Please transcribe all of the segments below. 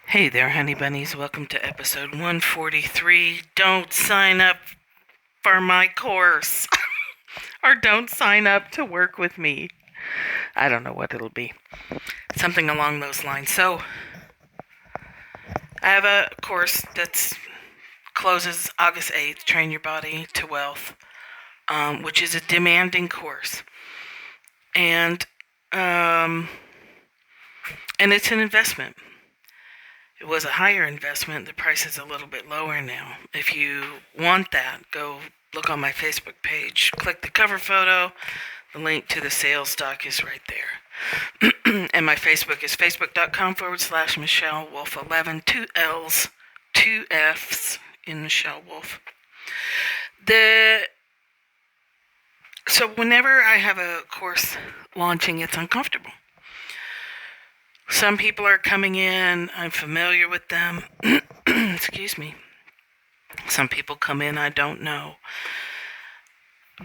Hey there, honey bunnies. Welcome to episode 143. Don't sign up for my course. Or don't sign up to work with me. I don't know what it'll be. Something along those lines. So, I have a course that closes August 8th, Train Your Body to Wealth, which is a demanding course. And, um, and it's an investment. It was a higher investment. The price is a little bit lower now. If you want that, go look on my Facebook page. Click the cover photo. The link to the sales doc is right there. And my Facebook is facebook.com/Michelle Wolf 11, 2 L's, 2 F's in Michelle Wolf. So whenever I have a course launching, it's uncomfortable. Some people are coming in, I'm familiar with them. Excuse me. Some people come in, I don't know.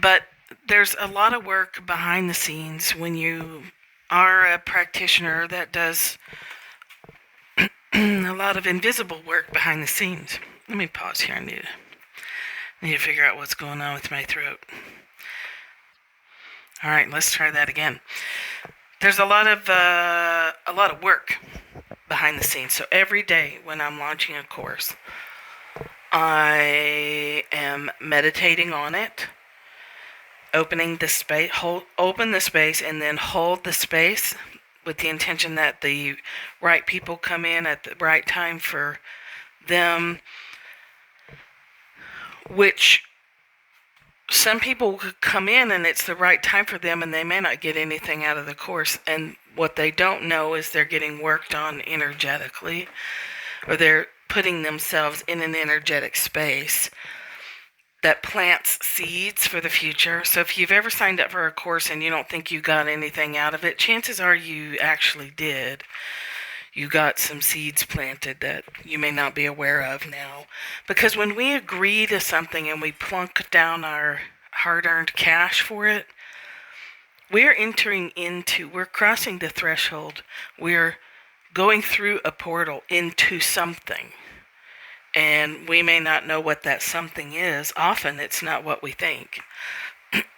But there's a lot of work behind the scenes when you are a practitioner that does a lot of invisible work behind the scenes. Let me pause here. I need to figure out what's going on with my throat. All right, let's try that again. There's a lot of work behind the scenes. So every day when I'm launching a course, I am meditating on it, opening the space, open the space, and then hold the space with the intention that the right people come in at the right time for them, which some people could come in and it's the right time for them and they may not get anything out of the course. And what they don't know is they're getting worked on energetically, or they're putting themselves in an energetic space that plants seeds for the future. So if you've ever signed up for a course and you don't think you got anything out of it, chances are you actually did. You got some seeds planted that you may not be aware of now. Because when we agree to something and we plunk down our hard-earned cash for it, we're crossing the threshold. We're going through a portal into something. And we may not know what that something is. Often it's not what we think.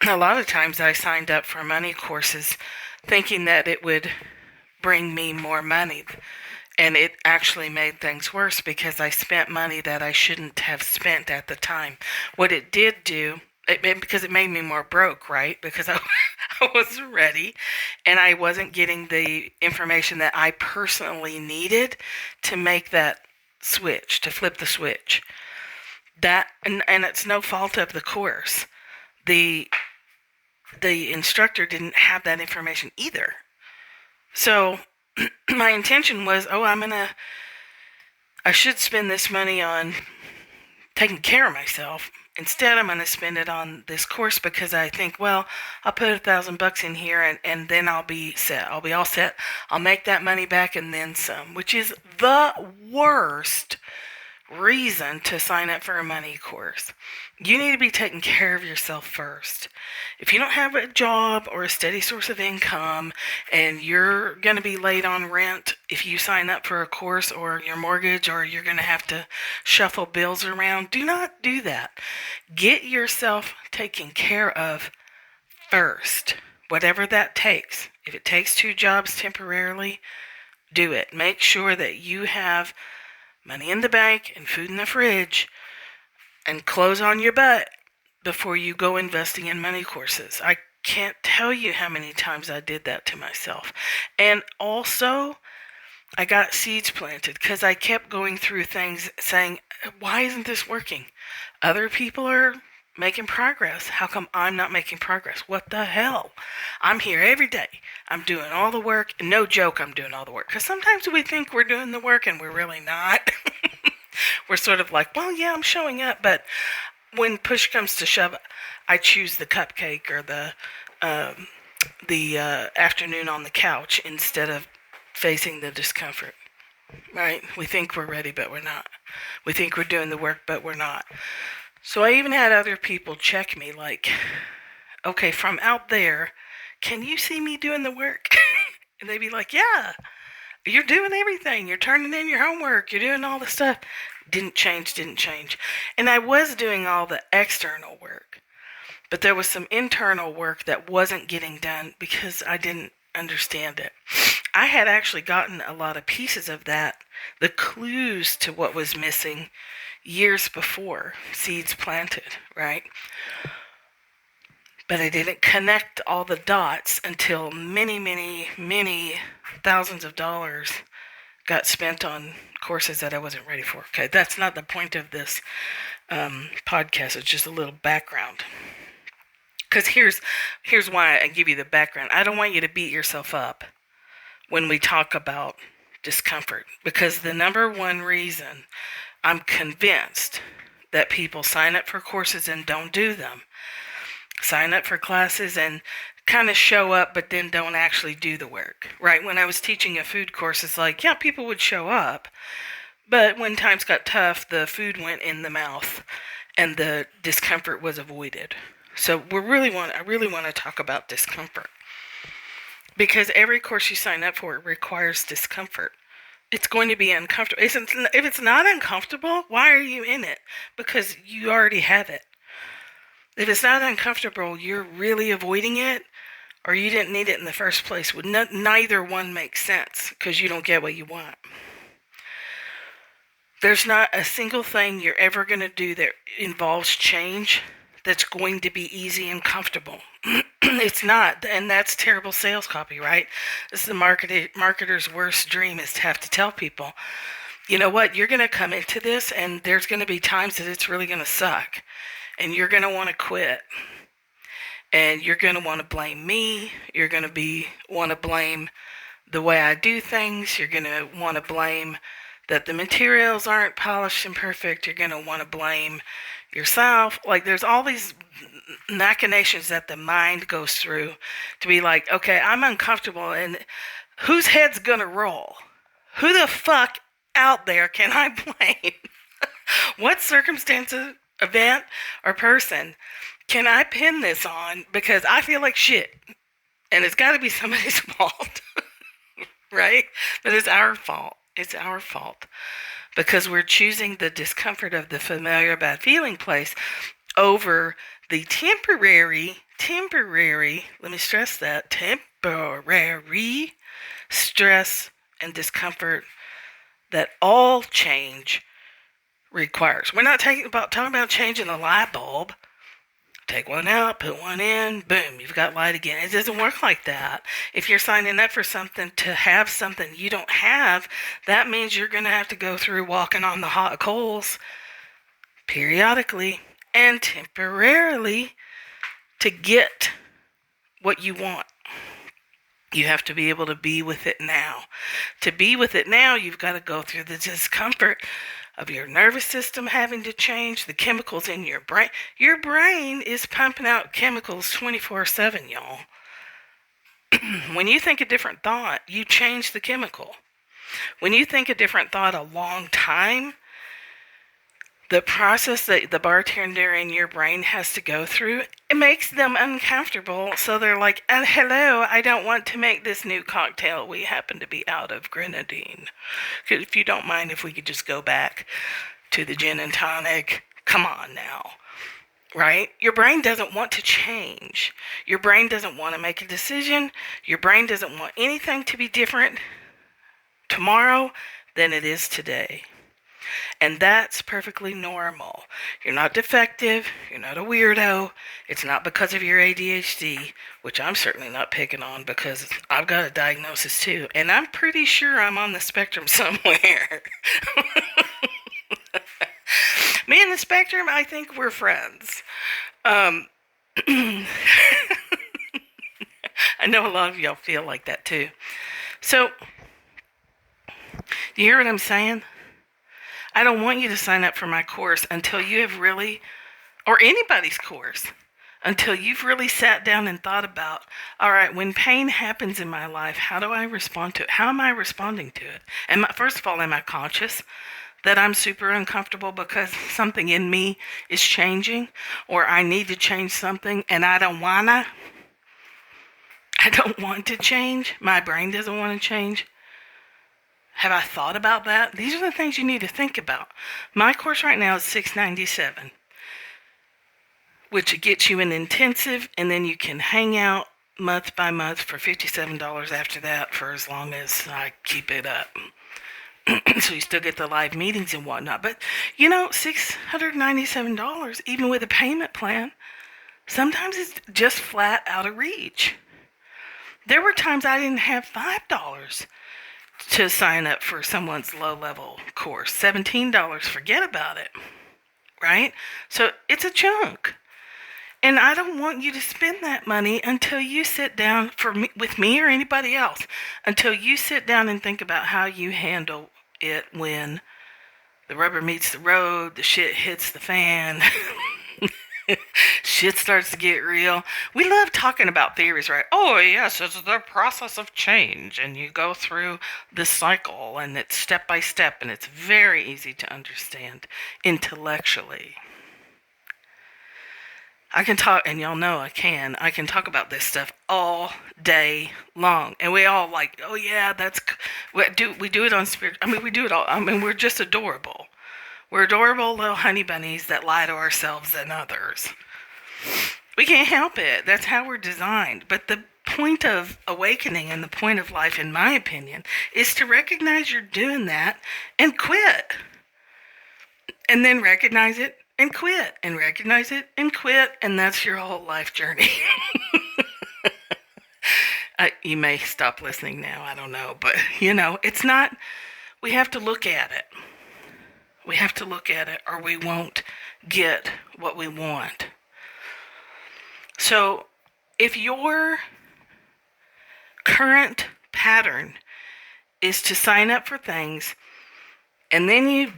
A lot of times I signed up for money courses thinking that it would bring me more money, and it actually made things worse because I spent money that I shouldn't have spent at the time. What it did do, because it made me more broke, right? Because I wasn't ready and I wasn't getting the information that I personally needed to make that switch, to flip the switch. And it's no fault of the course. The instructor didn't have that information either. So my intention was, I should spend this money on taking care of myself. Instead, I'm going to spend it on this course because I think, well, I'll put $1,000 in here and then I'll be set. I'll be all set. I'll make that money back and then some, which is the worst reason to sign up for a money course. You need to be taking care of yourself first. If you don't have a job or a steady source of income and you're going to be late on rent if you sign up for a course, or your mortgage, or you're going to have to shuffle bills around, do not do that. Get yourself taken care of first, whatever that takes. If it takes 2 jobs temporarily, do it. Make sure that you have money in the bank and food in the fridge and clothes on your butt before you go investing in money courses. I can't tell you how many times I did that to myself. And also, I got seeds planted because I kept going through things saying, why isn't this working? Other people are making progress. How come I'm not making progress? What the hell? I'm here every day. I'm doing all the work. No joke, I'm doing all the work. Because sometimes we think we're doing the work and we're really not. We're sort of like, well, yeah, I'm showing up. But when push comes to shove, I choose the cupcake or the afternoon on the couch instead of facing the discomfort. Right? We think we're ready, but we're not. We think we're doing the work, but we're not. So I even had other people check me like, okay, from out there, can you see me doing the work? And they'd be like, yeah. You're doing everything. You're turning in your homework. You're doing all the stuff. Didn't change. And I was doing all the external work. But there was some internal work that wasn't getting done because I didn't understand it. I had actually gotten a lot of pieces of that, the clues to what was missing, years before seeds planted, right? But I didn't connect all the dots until many thousands of dollars got spent on courses that I wasn't ready for. Okay, that's not the point of this podcast. It's just a little background. Because here's why I give you the background. I don't want you to beat yourself up when we talk about discomfort. Because the number one reason I'm convinced that people sign up for courses and don't do them, sign up for classes and kind of show up but then don't actually do the work, right? When I was teaching a food course, it's like, yeah, people would show up, but when times got tough, the food went in the mouth and the discomfort was avoided. So I really want to talk about discomfort, because every course you sign up for requires discomfort. It's going to be uncomfortable. If it's not uncomfortable, why are you in it? Because you already have it. If it's not uncomfortable, you're really avoiding it, or you didn't need it in the first place. Neither one makes sense, because you don't get what you want. There's not a single thing you're ever going to do that involves change that's going to be easy and comfortable. It's not, and that's terrible sales copy, right? This is the marketer's worst dream, is to have to tell people, you know what, you're going to come into this and there's going to be times that it's really going to suck, and you're going to want to quit, and you're going to want to blame me, you're going to want to blame the way I do things, you're going to want to blame that the materials aren't polished and perfect, you're going to want to blame yourself. Like, there's all these machinations that the mind goes through to be like, okay, I'm uncomfortable, and whose head's gonna roll? Who the fuck out there can I blame? What circumstance, event, or person can I pin this on because I feel like shit? And it's got to be somebody's fault, right? But it's our fault. It's our fault. Because we're choosing the discomfort of the familiar bad feeling place over the temporary, let me stress that, temporary stress and discomfort that all change requires. We're not talking about changing a light bulb. Take one out, put one in, boom, you've got light again. It doesn't work like that. If you're signing up for something to have something you don't have, that means you're going to have to go through walking on the hot coals periodically and temporarily to get what you want. You have to be able to be with it now. To be with it now, you've got to go through the discomfort of your nervous system having to change, the chemicals in your brain. Your brain is pumping out chemicals 24/7, y'all. When you think a different thought, you change the chemical. When you think a different thought a long time, the process that the bartender in your brain has to go through, it makes them uncomfortable. So they're like, hello, I don't want to make this new cocktail. We happen to be out of grenadine. If you don't mind, if we could just go back to the gin and tonic. Come on now. Right? Your brain doesn't want to change. Your brain doesn't want to make a decision. Your brain doesn't want anything to be different tomorrow than it is today. And that's perfectly normal. You're not defective. You're not a weirdo. It's not because of your ADHD, which I'm certainly not picking on because I've got a diagnosis too. And I'm pretty sure I'm on the spectrum somewhere. Me and the spectrum, I think we're friends. I know a lot of y'all feel like that too. So, do you hear what I'm saying? I don't want you to sign up for my course until you have really, or anybody's course, until you've really sat down and thought about, all right, when pain happens in my life, how do I respond to it? How am I responding to it? First of all, am I conscious that I'm super uncomfortable because something in me is changing, or I need to change something and I don't want to change? My brain doesn't want to change. Have I thought about that? These are the things you need to think about. My course right now is $697, which gets you an intensive, and then you can hang out month by month for $57 after that for as long as I keep it up. So you still get the live meetings and whatnot. But, $697, even with a payment plan, sometimes it's just flat out of reach. There were times I didn't have $5 to sign up for someone's low-level course. $17, forget about it, right? So it's a chunk. And I don't want you to spend that money until you sit down with me or anybody else, until you sit down and think about how you handle it when the rubber meets the road, the shit hits the fan, shit starts to get real. We love talking about theories, right? Oh, yes, it's the process of change, and you go through this cycle, and it's step by step, and it's very easy to understand intellectually. I can talk, and y'all know I can talk about this stuff all day long. And we all like, oh yeah, we do it on spirit. We do it all. We're just adorable. We're adorable little honey bunnies that lie to ourselves and others. We can't help it. That's how we're designed. But the point of awakening and the point of life, in my opinion, is to recognize you're doing that and quit. And then recognize it and quit, and recognize it and quit, and that's your whole life journey. You may stop listening now, I don't know, but it's not, we have to look at it. We have to look at it, or we won't get what we want. So, if your current pattern is to sign up for things, and then you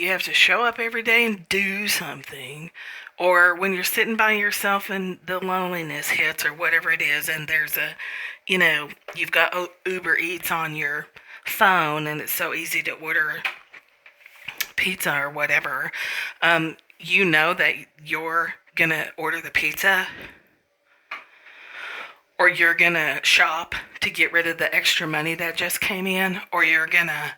have to show up every day and do something. Or when you're sitting by yourself and the loneliness hits or whatever it is, and there's you've got Uber Eats on your phone and it's so easy to order pizza or whatever, that you're going to order the pizza, or you're going to shop to get rid of the extra money that just came in, or you're going to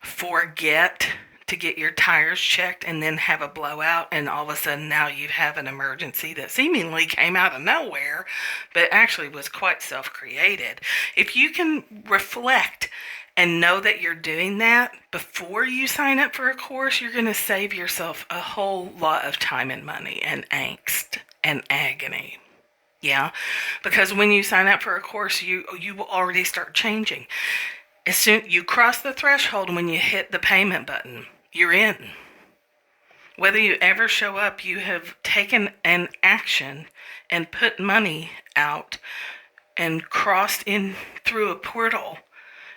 forget to get your tires checked and then have a blowout, and all of a sudden now you have an emergency that seemingly came out of nowhere but actually was quite self-created. If you can reflect and know that you're doing that before you sign up for a course, you're going to save yourself a whole lot of time and money and angst and agony. Yeah, because when you sign up for a course, you will already start changing. As soon you cross the threshold, when you hit the payment button, you're in. Whether you ever show up, you have taken an action and put money out and crossed in through a portal,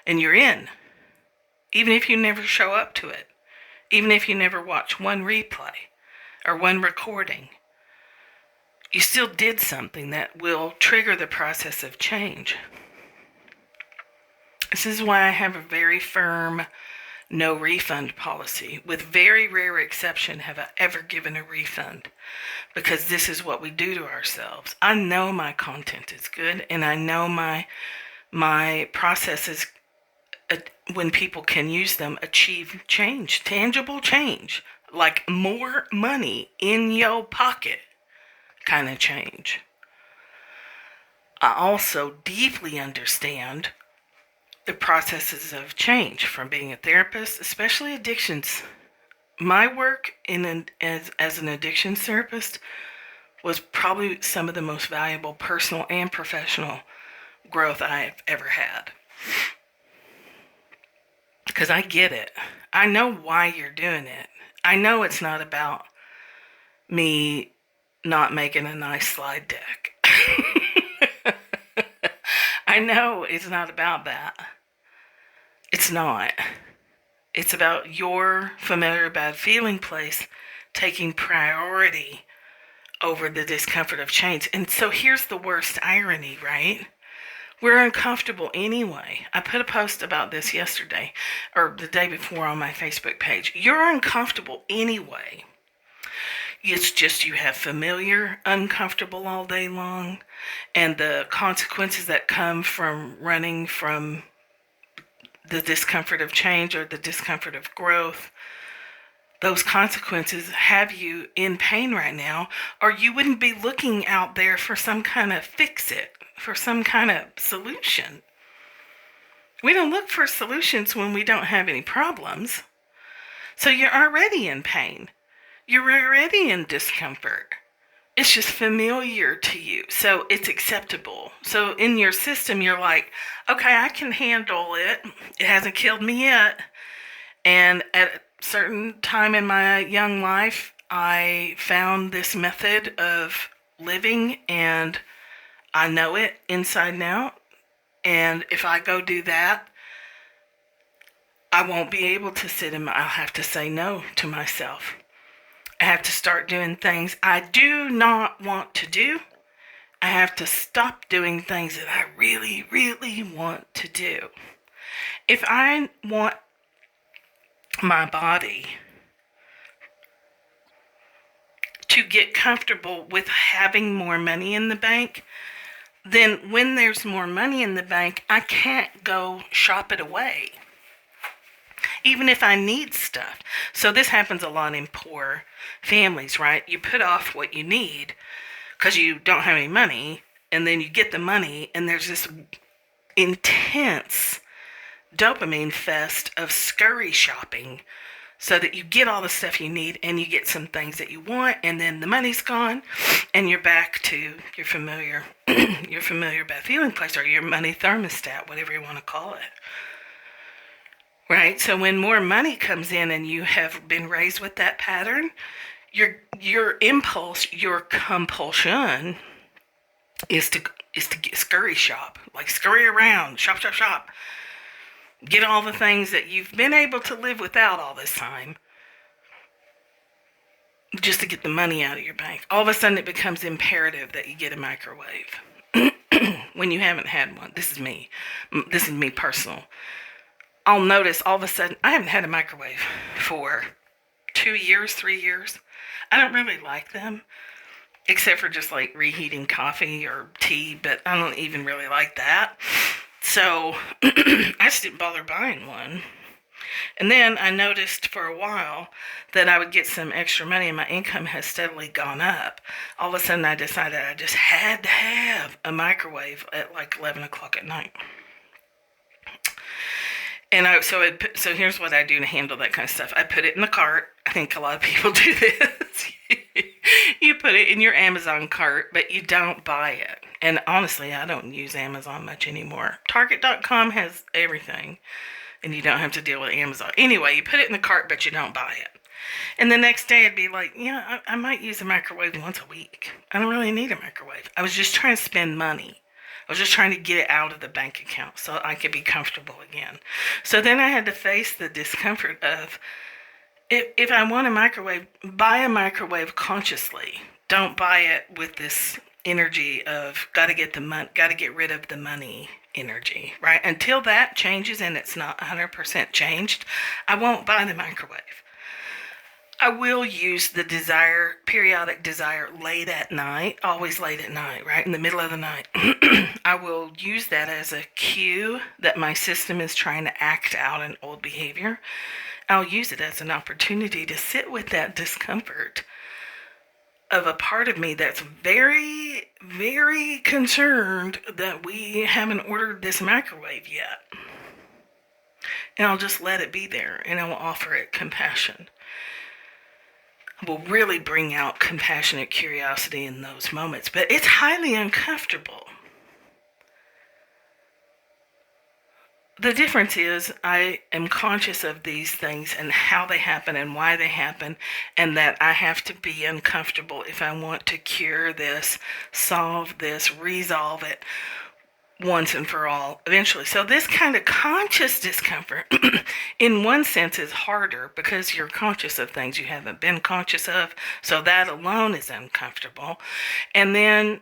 and you're in. Even if you never show up to it, even if you never watch one replay or one recording, you still did something that will trigger the process of change. This is why I have a very firm no refund policy. With very rare exception have I ever given a refund, because this is what we do to ourselves. I know my content is good, and I know my processes, when people can use them, achieve change, tangible change, like more money in your pocket kind of change. I also deeply understand the processes of change from being a therapist, especially addictions. My work as an addictions therapist was probably some of the most valuable personal and professional growth I've ever had. Because I get it. I know why you're doing it. I know it's not about me not making a nice slide deck. I know it's not about that. It's not. It's about your familiar bad feeling place taking priority over the discomfort of change. And so here's the worst irony, right? We're uncomfortable anyway. I put a post about this yesterday, or the day before, on my Facebook page. You're uncomfortable anyway. It's just you have familiar uncomfortable all day long, and the consequences that come from running from the discomfort of change or the discomfort of growth, those consequences have you in pain right now, or you wouldn't be looking out there for some kind of fix-it, for some kind of solution. We don't look for solutions when we don't have any problems. So you're already in pain. You're already in discomfort. It's just familiar to you, so it's acceptable. So in your system, you're like, okay, I can handle it. It hasn't killed me yet. And at a certain time in my young life, I found this method of living, and I know it inside and out. And if I go do that, I won't be able to sit in I'll have to say no to myself. I have to start doing things I do not want to do. I have to stop doing things that I really, really want to do. If I want my body to get comfortable with having more money in the bank, then when there's more money in the bank, I can't go shop it away, even if I need stuff. So this happens a lot in poor families, right? You put off what you need because you don't have any money, and then you get the money, and there's this intense dopamine fest of scurry shopping so that you get all the stuff you need and you get some things that you want, and then the money's gone and you're back to your familiar bad feeling place, or your money thermostat, whatever you want to call it. Right? So when more money comes in and you have been raised with that pattern, your impulse, your compulsion is to get scurry shop, like scurry around, shop, shop, shop. Get all the things that you've been able to live without all this time, just to get the money out of your bank. All of a sudden it becomes imperative that you get a microwave when you haven't had one. This is me personal. I'll notice all of a sudden I haven't had a microwave for 2 years, 3 years. I don't really like them, except for just like reheating coffee or tea, but I don't even really like that. So I just didn't bother buying one. And then I noticed for a while that I would get some extra money and my income has steadily gone up. All of a sudden I decided I just had to have a microwave at like 11 o'clock at night. And so here's what I do to handle that kind of stuff. I put it in the cart. I think a lot of people do this. You put it in your Amazon cart, but you don't buy it. And honestly, I don't use Amazon much anymore. Target.com has everything, and you don't have to deal with Amazon. Anyway, you put it in the cart, but you don't buy it. And the next day, I'd be like, yeah, I might use a microwave once a week. I don't really need a microwave. I was just trying to spend money. I was just trying to get it out of the bank account so I could be comfortable again. So then I had to face the discomfort of, if I want a microwave, buy a microwave consciously. Don't buy it with this energy of got to get rid of the money energy, right? Until that changes and it's not 100% changed, I won't buy the microwave. I will use the periodic desire late at night, always late at night, right? In the middle of the night. I will use that as a cue that my system is trying to act out an old behavior. I'll use it as an opportunity to sit with that discomfort of a part of me that's very, very concerned that we haven't ordered this microwave yet. And I'll just let it be there, and I will offer it compassion. Will really bring out compassionate curiosity in those moments, but it's highly uncomfortable. The difference is I am conscious of these things and how they happen and why they happen, and that I have to be uncomfortable if I want to cure this, solve this, resolve it once and for all eventually. So this kind of conscious discomfort in one sense is harder because you're conscious of things you haven't been conscious of, so that alone is uncomfortable. And then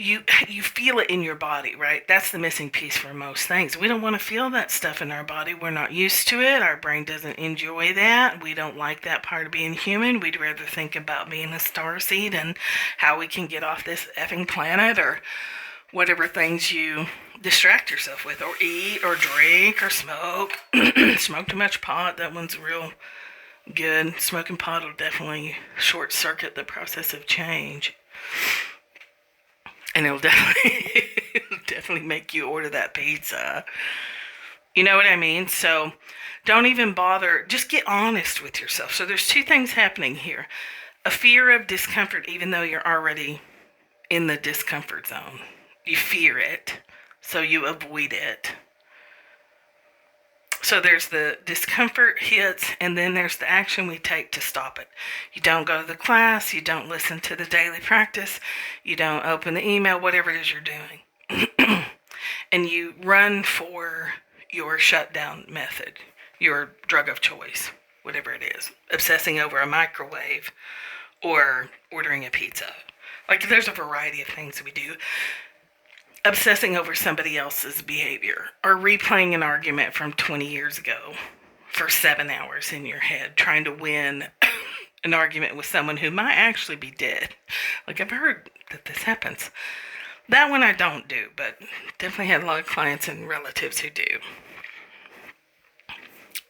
you feel it in your body, right? That's the missing piece for most things. We don't want to feel that stuff in our body. We're not used to it. Our brain doesn't enjoy that. We don't like that part of being human. We'd rather think about being a starseed and how we can get off this effing planet or whatever things you distract yourself with, or eat, or drink, or smoke. Smoke too much pot, that one's real good. Smoking pot will definitely short circuit the process of change. And it'll definitely make you order that pizza. You know what I mean? So don't even bother. Just get honest with yourself. So there's two things happening here. A fear of discomfort, even though you're already in the discomfort zone. You fear it, so you avoid it. So there's the discomfort hits, and then there's the action we take to stop it. You don't go to the class, you don't listen to the daily practice, you don't open the email, whatever it is you're doing. And you run for your shutdown method, your drug of choice, whatever it is. Obsessing over a microwave or ordering a pizza. Like, there's a variety of things we do. Obsessing over somebody else's behavior, or replaying an argument from 20 years ago for 7 hours in your head, trying to win an argument with someone who might actually be dead. Like, I've heard that this happens. That one I don't do, but definitely had a lot of clients and relatives who do.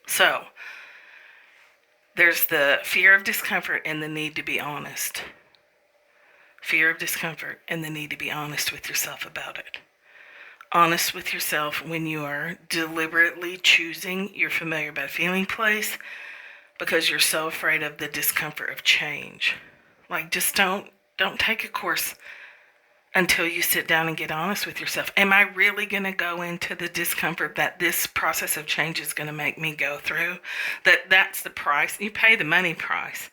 So, there's the fear of discomfort and the need to be honest. Fear of discomfort and the need to be honest with yourself about it. Honest with yourself when you are deliberately choosing your familiar bad feeling place because you're so afraid of the discomfort of change. Like, just don't take a course until you sit down and get honest with yourself. Am I really going to go into the discomfort that this process of change is going to make me go through? That's the price. You pay the money price.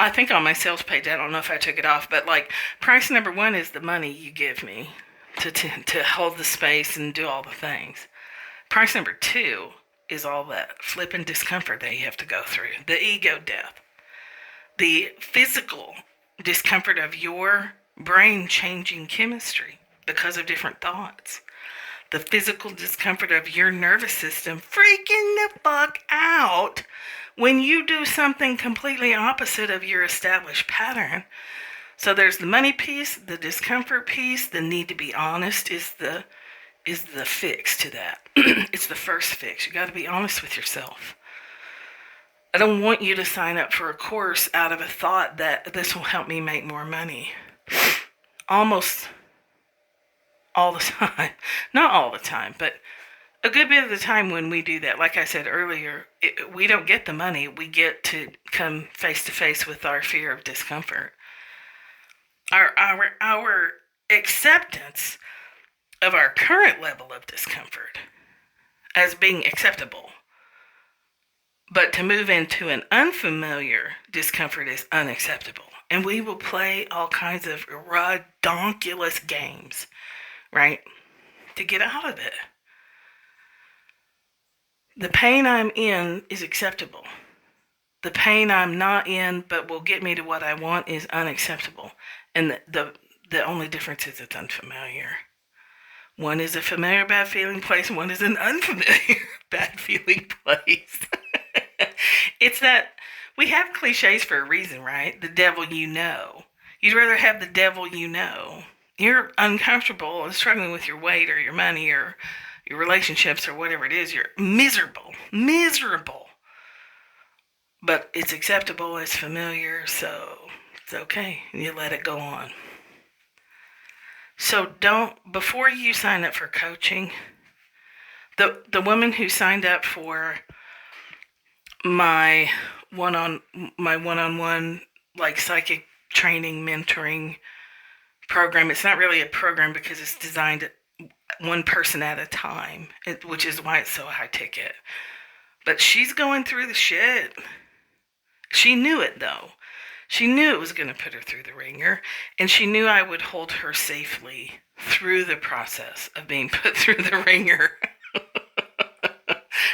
I think on my sales page, I don't know if I took it off, but like, price number one is the money you give me to hold the space and do all the things. Price number two is all that flipping discomfort that you have to go through. The ego death. The physical discomfort of your brain changing chemistry because of different thoughts. The physical discomfort of your nervous system freaking the fuck out when you do something completely opposite of your established pattern. So there's the money piece, the discomfort piece, the need to be honest is the fix to that. It's the first fix. You got to be honest with yourself. I don't want you to sign up for a course out of a thought that this will help me make more money. Almost all the time. Not all the time, but a good bit of the time when we do that, like I said earlier, we don't get the money. We get to come face to face with our fear of discomfort. Our acceptance of our current level of discomfort as being acceptable. But to move into an unfamiliar discomfort is unacceptable. And we will play all kinds of redonkulous games, right, to get out of it. The pain I'm in is acceptable. The pain I'm not in but will get me to what I want is unacceptable. And the only difference is it's unfamiliar. One is a familiar bad feeling place, one is an unfamiliar bad feeling place. It's that we have cliches for a reason, right? The devil you know. You'd rather have the devil you know. You're uncomfortable and struggling with your weight or your money or your relationships or whatever it is. You're miserable. But it's acceptable, it's familiar, so it's okay. You let it go on. So before you sign up for coaching, the woman who signed up for my one-on-one like psychic training mentoring program, it's not really a program because it's designed one person at a time, which is why it's so high ticket. But she's going through the shit. She knew it though. She knew it was going to put her through the ringer, and she knew I would hold her safely through the process of being put through the ringer.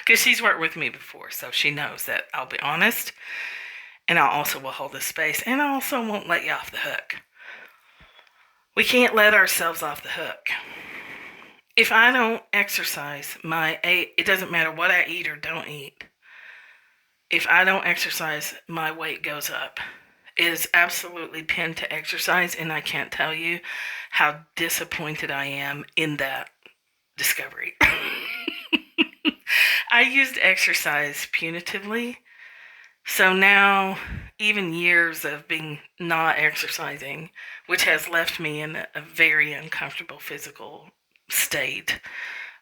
Because she's worked with me before, so she knows that I'll be honest, and I also will hold the space, and I also won't let you off the hook. We can't let ourselves off the hook. If I don't exercise it doesn't matter what I eat or don't eat. If I don't exercise, my weight goes up. is absolutely pinned to exercise, and I can't tell you how disappointed I am in that discovery. I used exercise punitively, so now even years of being not exercising, which has left me in a very uncomfortable physical state.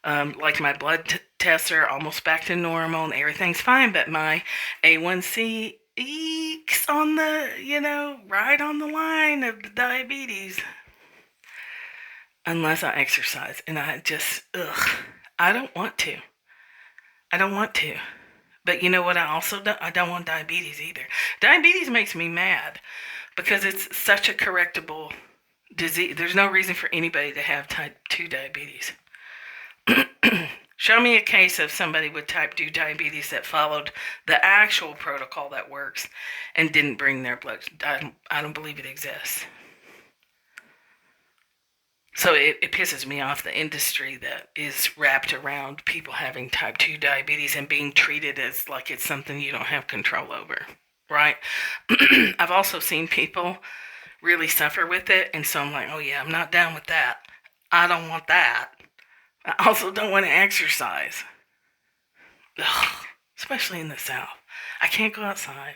Like my blood tests are almost back to normal and everything's fine, but my A1C eeks on the, right on the line of the diabetes. Unless I exercise. And I just, I don't want to. I don't want to. But you know what I also don't? I don't want diabetes either. Diabetes makes me mad because it's such a correctable disease. There's no reason for anybody to have type 2 diabetes. Show me a case of somebody with type 2 diabetes that followed the actual protocol that works and didn't bring their blood. I don't believe it exists. So it pisses me off, the industry that is wrapped around people having type 2 diabetes and being treated as like it's something you don't have control over, right? I've also seen people really suffer with it, and so I'm like, oh yeah, I'm not down with that. I don't want that. I also don't want to exercise. Ugh, especially in the South. I can't go outside.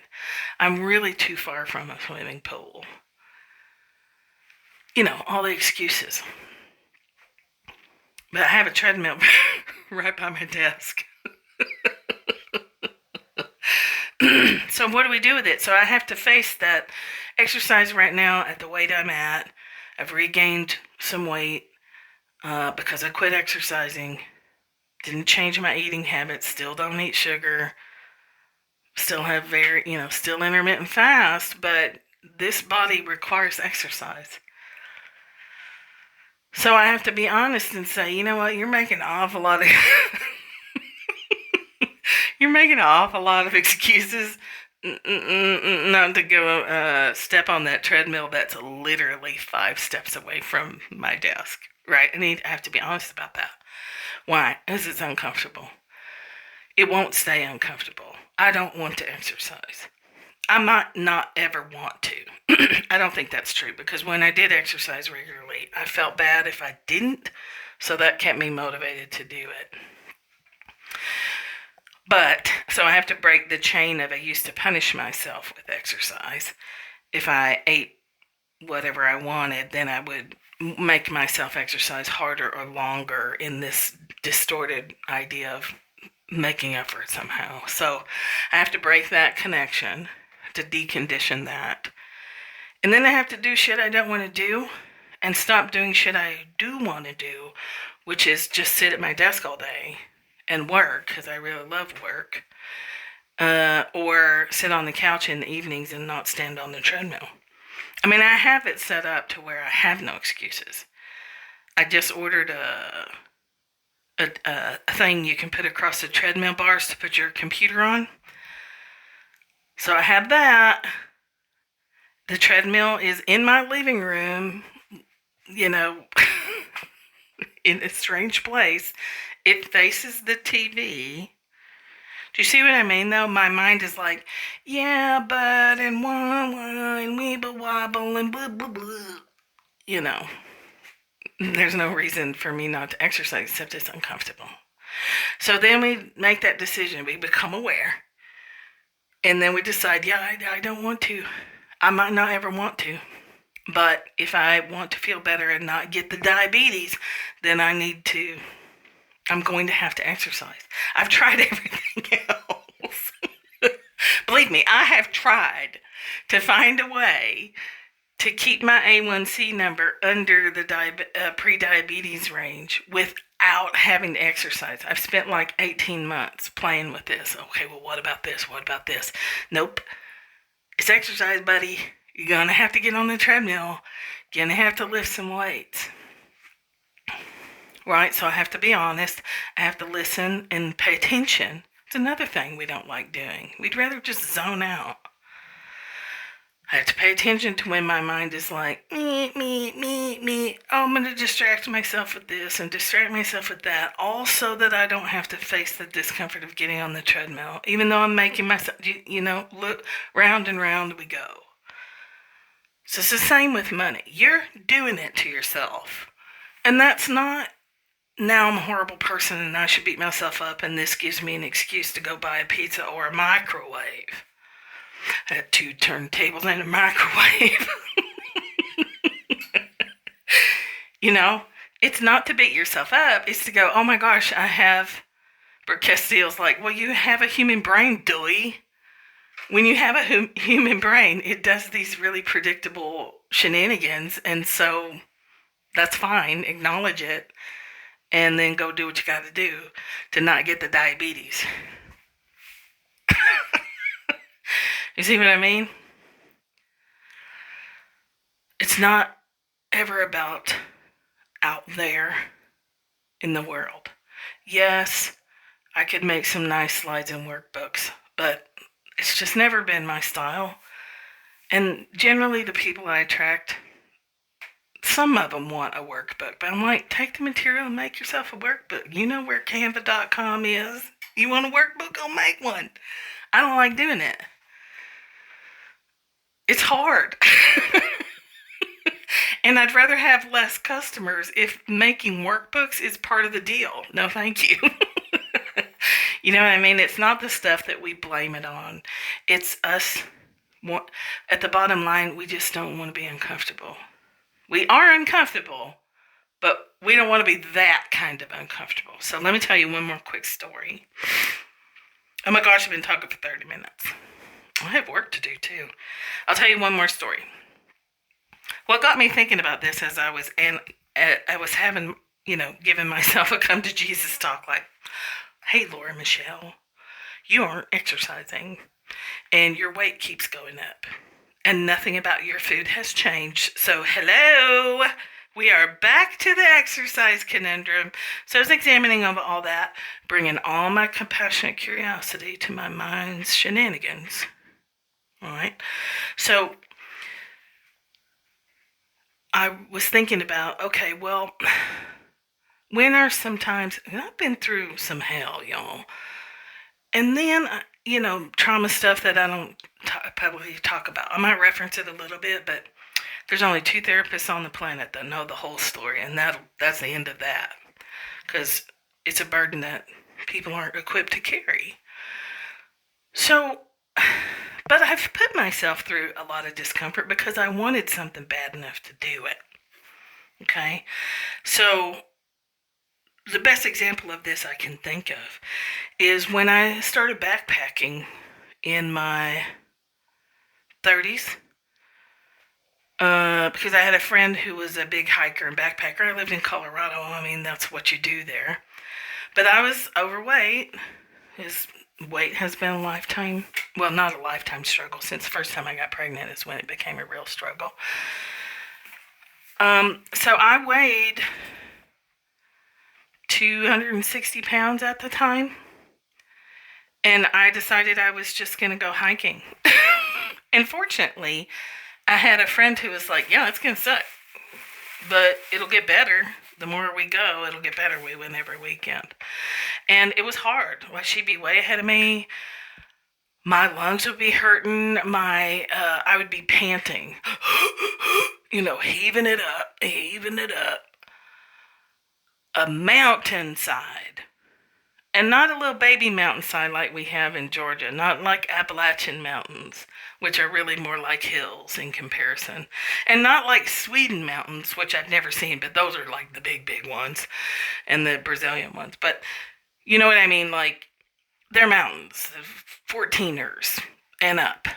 I'm really too far from a swimming pool. All the excuses. But I have a treadmill right by my desk. So what do we do with it? So I have to face that exercise right now at the weight I'm at. I've regained some weight because I quit exercising. Didn't change my eating habits. Still don't eat sugar. Still have still intermittent fast. But this body requires exercise. So I have to be honest and say, you know what, you're making an awful lot of excuses not to go step on that treadmill that's literally 5 steps away from my desk, right? I have to be honest about that. Why? Because it's uncomfortable. It won't stay uncomfortable. I don't want to exercise. I might not ever want to. I don't think that's true, because when I did exercise regularly, I felt bad if I didn't, so that kept me motivated to do it. But, so I have to break the chain of I used to punish myself with exercise. If I ate whatever I wanted, then I would make myself exercise harder or longer in this distorted idea of making up for it somehow. So I have to break that connection, to decondition that. And then I have to do shit I don't want to do and stop doing shit I do want to do, which is just sit at my desk all day and work, because I really love work, or sit on the couch in the evenings and not stand on the treadmill. I mean, I have it set up to where I have no excuses. I just ordered a thing you can put across the treadmill bars to put your computer on. So I have that. The treadmill is in my living room, in a strange place. It faces the TV. Do you see what I mean, though? My mind is like, yeah, but, and wah, wah, and weeble wobble, and blah, blah, blah. There's no reason for me not to exercise, except it's uncomfortable. So then we make that decision. We become aware. And then we decide, yeah, I don't want to. I might not ever want to. But if I want to feel better and not get the diabetes, then I'm going to have to exercise. I've tried everything else. Believe me, I have tried to find a way to keep my A1C number under the pre-diabetes range without having to exercise. I've spent like 18 months playing with this. Okay, well, what about this? What about this? Nope. It's exercise, buddy. You're going to have to get on the treadmill. You're going to have to lift some weights. Right? So I have to be honest. I have to listen and pay attention. It's another thing we don't like doing. We'd rather just zone out. I have to pay attention to when my mind is like, me. Oh, I'm going to distract myself with this and distract myself with that, all so that I don't have to face the discomfort of getting on the treadmill, even though I'm making myself, look, round and round we go. So it's the same with money. You're doing it to yourself. And that's not, now I'm a horrible person and I should beat myself up and this gives me an excuse to go buy a pizza or a microwave. I had 2 turntables and a microwave. You know, it's not to beat yourself up. It's to go, oh my gosh, I have... Brooke Castillo's like, well, you have a human brain, doy. When you have a human brain, it does these really predictable shenanigans. And so that's fine. Acknowledge it. And then go do what you got to do to not get the diabetes. You see what I mean? It's not ever about out there in the world. Yes, I could make some nice slides and workbooks, but it's just never been my style. And generally the people I attract, some of them want a workbook, but I'm like, take the material and make yourself a workbook. You know where Canva.com is. You want a workbook? Go make one. I don't like doing it. It's hard. And I'd rather have less customers if making workbooks is part of the deal. No, thank you. You know what I mean? It's not the stuff that we blame it on. It's us. At the bottom line, we just don't want to be uncomfortable. We are uncomfortable, but we don't want to be that kind of uncomfortable. So let me tell you one more quick story. Oh my gosh, I've been talking for 30 minutes. I have work to do too. I'll tell you one more story. What got me thinking about this as I was having, giving myself a come to Jesus talk, like, hey, Laura Michelle, you aren't exercising and your weight keeps going up and nothing about your food has changed. So hello, we are back to the exercise conundrum. So I was examining all that, bringing all my compassionate curiosity to my mind's shenanigans. All right. So I was thinking about, okay, well, when are sometimes, and I've been through some hell, y'all. And then, trauma stuff that I don't publicly talk about. I might reference it a little bit, but there's only 2 therapists on the planet that know the whole story. And that's the end of that. Because it's a burden that people aren't equipped to carry. So, but I've put myself through a lot of discomfort because I wanted something bad enough to do it. Okay? So the best example of this I can think of is when I started backpacking in my 30s. Because I had a friend who was a big hiker and backpacker. I lived in Colorado. I mean, that's what you do there. But I was overweight. His weight has been a lifetime, well, not a lifetime struggle. Since the first time I got pregnant is when it became a real struggle. So I weighed 260 pounds at the time. And I decided I was just going to go hiking. And fortunately, I had a friend who was like, yeah, it's going to suck, but it'll get better. The more we go, it'll get better. We went every weekend. And it was hard. Like, she'd be way ahead of me. My lungs would be hurting. I would be panting. Heaving it up. A mountainside. And not a little baby mountainside like we have in Georgia. Not like Appalachian mountains, which are really more like hills in comparison. And not like Sweden mountains, which I've never seen, but those are like the big, big ones. And the Brazilian ones. But you know what I mean? Like, they're mountains. 14ers and up.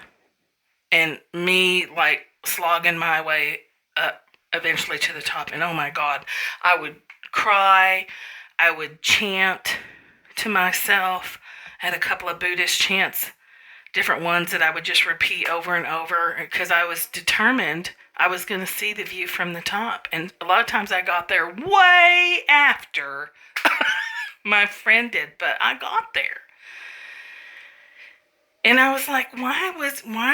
And me, like, slogging my way up eventually to the top. And oh my God, I would cry. I would chant to myself. I had a couple of Buddhist chants, different ones that I would just repeat over and over because I was determined I was going to see the view from the top. And a lot of times I got there way after my friend did, but I got there. And I was like, why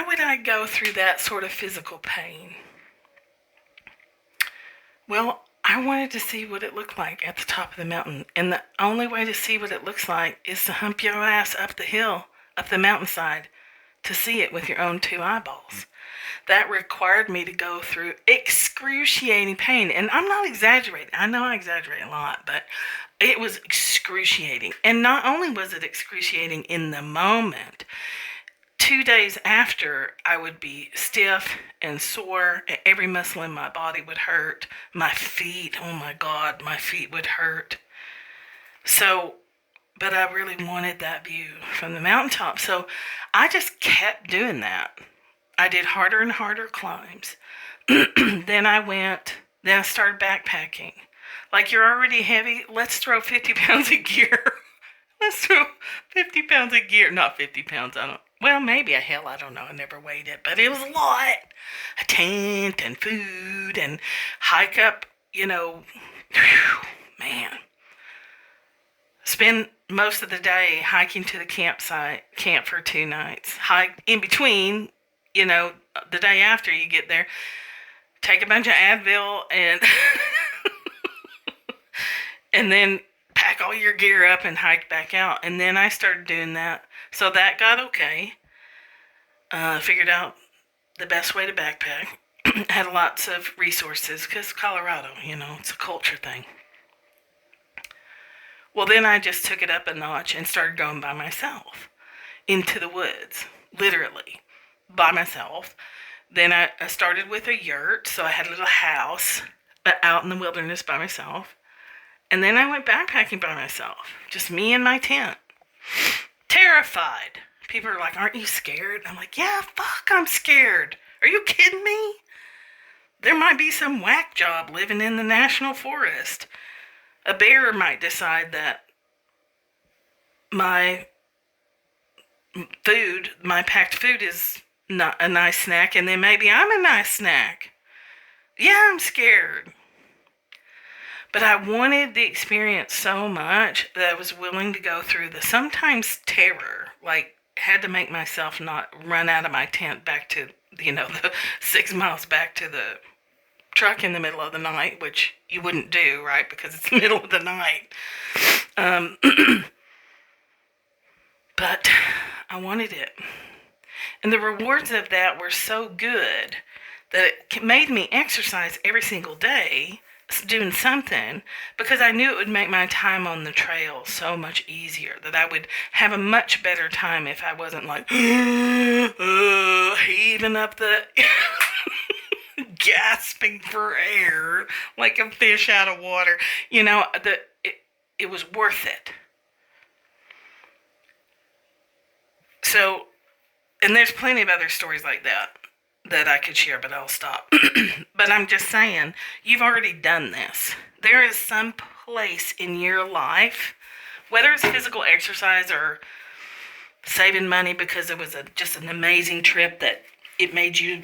would I go through that sort of physical pain? Well, I wanted to see what it looked like at the top of the mountain. And the only way to see what it looks like is to hump your ass up the hill, up the mountainside, to see it with your own two eyeballs. That required me to go through excruciating pain. And I'm not exaggerating. I know I exaggerate a lot, but it was excruciating. And not only was it excruciating in the moment, 2 days after, I would be stiff and sore. And every muscle in my body would hurt. My feet, oh my God, my feet would hurt. So, but I really wanted that view from the mountaintop. So I just kept doing that. I did harder and harder climbs. Then I started backpacking. Like, you're already heavy, let's throw 50 pounds of gear. Let's throw 50 pounds of gear. Not 50 pounds, maybe a hell, I don't know. I never weighed it, but it was a lot. A tent and food and hike up, man. Spend most of the day hiking to the camp for 2 nights. Hike in between, the day after you get there, take a bunch of Advil and and then pack all your gear up and hike back out. And then I started doing that. So that got okay. Figured out the best way to backpack. Had lots of resources because Colorado, it's a culture thing. Well, then I just took it up a notch and started going by myself into the woods, literally, by myself. Then I started with a yurt, so I had a little house out in the wilderness by myself. And then I went backpacking by myself, just me and my tent. Terrified. People are like, aren't you scared? I'm like, yeah, fuck, I'm scared. Are you kidding me? There might be some whack job living in the national forest. A bear might decide that my packed food is not a nice snack, and then maybe I'm a nice snack. Yeah, I'm scared. But I wanted the experience so much that I was willing to go through the sometimes terror. Like, had to make myself not run out of my tent back to, the 6 miles back to the truck in the middle of the night, which you wouldn't do, right? Because it's the middle of the night. But I wanted it. And the rewards of that were so good that it made me exercise every single day, doing something, because I knew it would make my time on the trail so much easier, that I would have a much better time if I wasn't like heaving up the gasping for air like a fish out of water. It was worth it. So, and there's plenty of other stories like that I could share, but I'll stop. But I'm just saying, you've already done this. There is some place in your life, whether it's physical exercise or saving money because it was just an amazing trip that it made you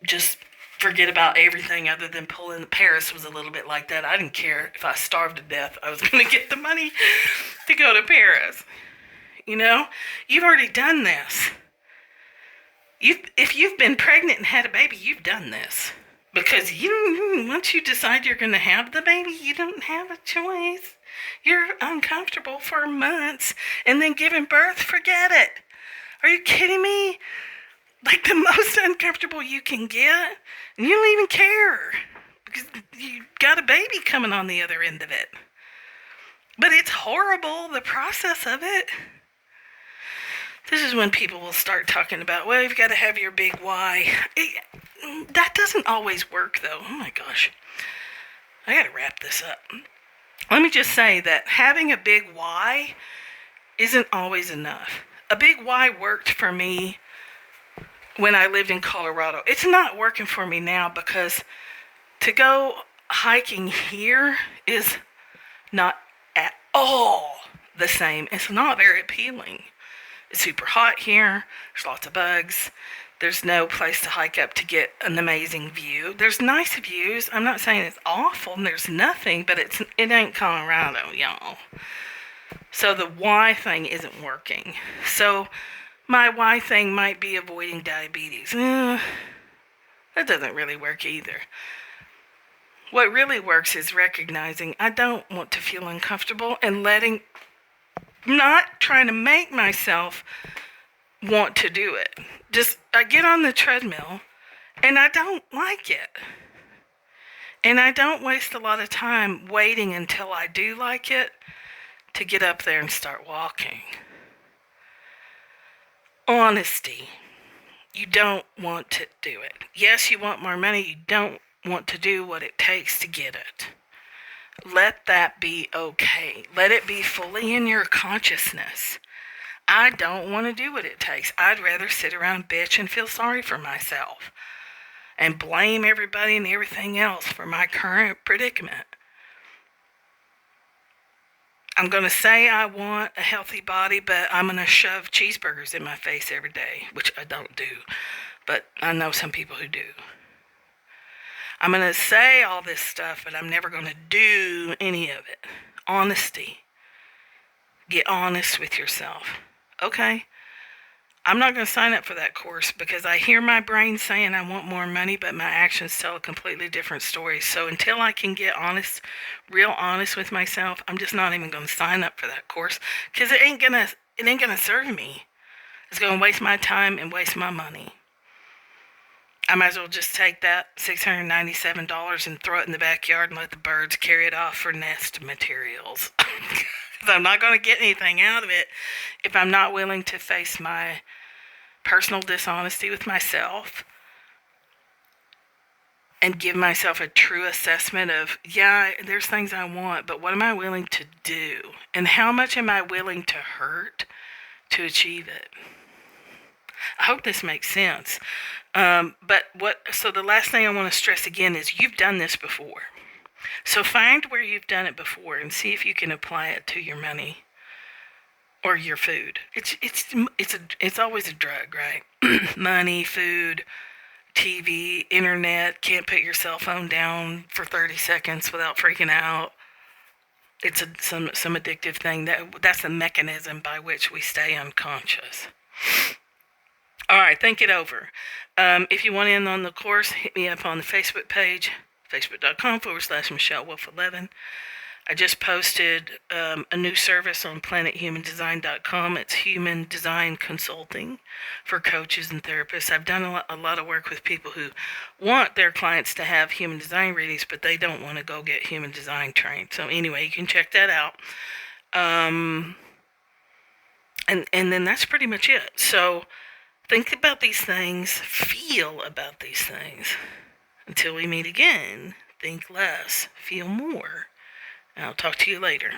just forget about everything other than pulling. Paris was a little bit like that. I didn't care if I starved to death. I was going to get the money to go to Paris. You've already done this. If you've been pregnant and had a baby, you've done this. Because once you decide you're going to have the baby, you don't have a choice. You're uncomfortable for months, and then giving birth, forget it. Are you kidding me? Like the most uncomfortable you can get, and you don't even care. Because you got a baby coming on the other end of it. But it's horrible, the process of it. This is when people will start talking about, well, you've got to have your big why. That doesn't always work, though. Oh, my gosh. I got to wrap this up. Let me just say that having a big why isn't always enough. A big why worked for me when I lived in Colorado. It's not working for me now because to go hiking here is not at all the same. It's not very appealing. It's super hot here. There's lots of bugs. There's no place to hike up to get an amazing view. There's nice views. I'm not saying it's awful and there's nothing, but it ain't Colorado, y'all. So the why thing isn't working. So my why thing might be avoiding diabetes. That doesn't really work either. What really works is recognizing I don't want to feel uncomfortable and not trying to make myself want to do it. I get on the treadmill and I don't like it. And I don't waste a lot of time waiting until I do like it to get up there and start walking. Honesty. You don't want to do it. Yes, you want more money. You don't want to do what it takes to get it. Let that be okay. Let it be fully in your consciousness. I don't want to do what it takes. I'd rather sit around, bitch, and feel sorry for myself and blame everybody and everything else for my current predicament. I'm going to say I want a healthy body, but I'm going to shove cheeseburgers in my face every day, which I don't do, but I know some people who do. I'm going to say all this stuff, but I'm never going to do any of it. Honesty. Get honest with yourself. Okay, I'm not going to sign up for that course because I hear my brain saying I want more money, but my actions tell a completely different story. So until I can get honest, real honest with myself, I'm just not even going to sign up for that course because it ain't gonna serve me. It's going to waste my time and waste my money. I might as well just take that $697 and throw it in the backyard and let the birds carry it off for nest materials. I'm not going to get anything out of it if I'm not willing to face my personal dishonesty with myself and give myself a true assessment of, yeah, there's things I want, but what am I willing to do? And how much am I willing to hurt to achieve it? I hope this makes sense. So the last thing I want to stress again is you've done this before. So find where you've done it before and see if you can apply it to your money or your food. It's always a drug, right? Money, food, TV, internet. Can't put your cell phone down for 30 seconds without freaking out. It's some addictive thing. That's the mechanism by which we stay unconscious. All right, think it over. If you want in on the course, hit me up on the Facebook page, facebook.com/MichelleWolf11. I just posted a new service on planethumandesign.com. It's human design consulting for coaches and therapists. I've done a lot of work with people who want their clients to have human design readings, but they don't want to go get human design trained. So anyway, you can check that out. And then that's pretty much it. So think about these things, feel about these things. Until we meet again, think less, feel more. I'll talk to you later.